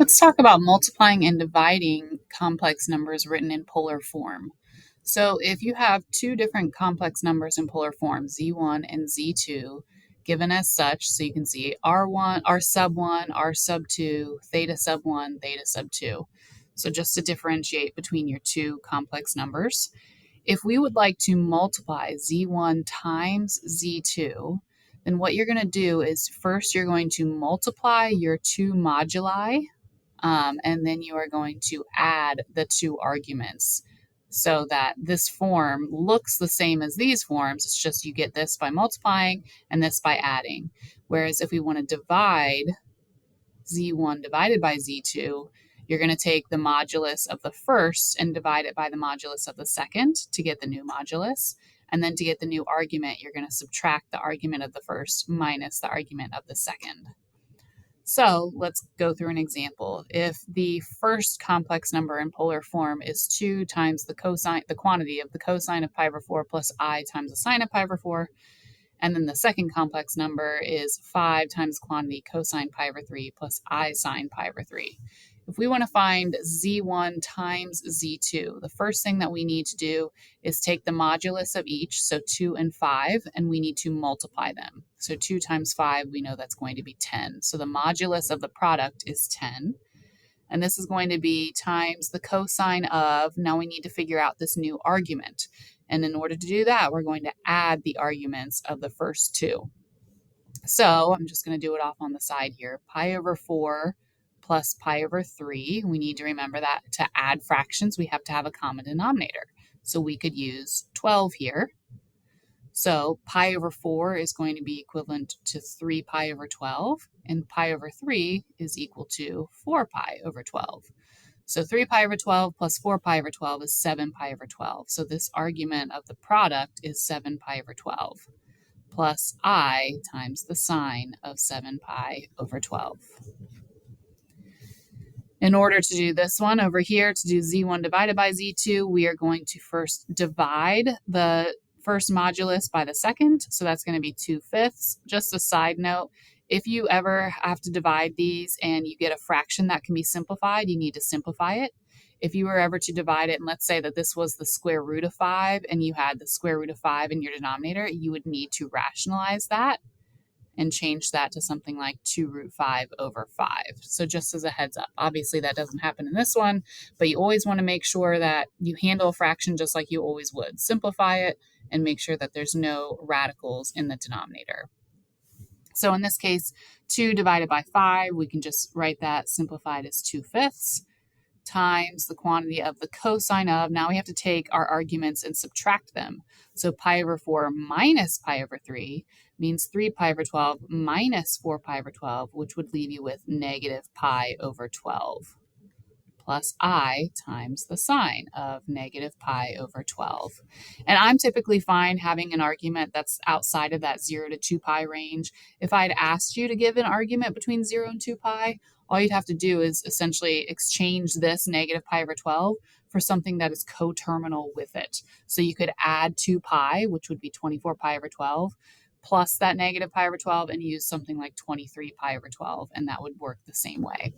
Let's talk about multiplying and dividing complex numbers written in polar form. So if you have two different complex numbers in polar form, z1 and z2, given as such, so you can see r1, r sub 1, r sub 2, theta sub 1, theta sub 2. So just to differentiate between your two complex numbers. If we would like to multiply z1 times z2, then what you're going to do is first you're going to multiply your two moduli, and then you are going to add the two arguments so that this form looks the same as these forms. It's just you get this by multiplying and this by adding. Whereas if we want to divide z1 divided by z2, you're going to take the modulus of the first and divide it by the modulus of the second to get the new modulus. And then to get the new argument, you're going to subtract the argument of the first minus the argument of the second. So let's go through an example. If the first complex number in polar form is 2 times the quantity of the cosine of pi over 4 plus I times the sine of pi over 4, and then the second complex number is 5 times quantity cosine pi over 3 plus I sine pi over 3. If we want to find z1 times z2, the first thing that we need to do is take the modulus of each, so 2 and 5, and we need to multiply them. So 2 times 5, we know that's going to be 10. So the modulus of the product is 10. And this is going to be times the cosine of, now we need to figure out this new argument. And in order to do that, we're going to add the arguments of the first two. So I'm just going to do it off on the side here. Pi over 4 plus pi over 3. We need to remember that to add fractions, we have to have a common denominator. So we could use 12 here. So pi over 4 is going to be equivalent to 3 pi over 12, and pi over 3 is equal to 4 pi over 12. So 3 pi over 12 plus 4 pi over 12 is 7 pi over 12. So this argument of the product is 7 pi over 12 plus I times the sine of 7 pi over 12. In order to do this one over here, to do z1 divided by z2, we are going to first divide the first modulus by the second. So that's going to be 2/5. Just a side note, if you ever have to divide these and you get a fraction that can be simplified, you need to simplify it. If you were ever to divide it, and let's say that this was the square root of 5 and you had the square root of 5 in your denominator, you would need to rationalize that and change that to something like 2 root 5 over 5. So just as a heads up, obviously that doesn't happen in this one, but you always want to make sure that you handle a fraction just like you always would. Simplify it and make sure that there's no radicals in the denominator. So in this case, 2 divided by 5, we can just write that simplified as 2/5 times the quantity of the cosine of, now we have to take our arguments and subtract them. So pi over 4 minus pi over 3 means 3 pi over 12 minus 4 pi over 12, which would leave you with negative pi over 12 plus I times the sine of negative pi over 12. And I'm typically fine having an argument that's outside of that 0 to 2 pi range. If I'd asked you to give an argument between 0 and 2 pi, all you'd have to do is essentially exchange this negative pi over 12 for something that is coterminal with it. So you could add 2 pi, which would be 24 pi over 12, plus that negative pi over 12 and use something like 23 pi over 12, and that would work the same way.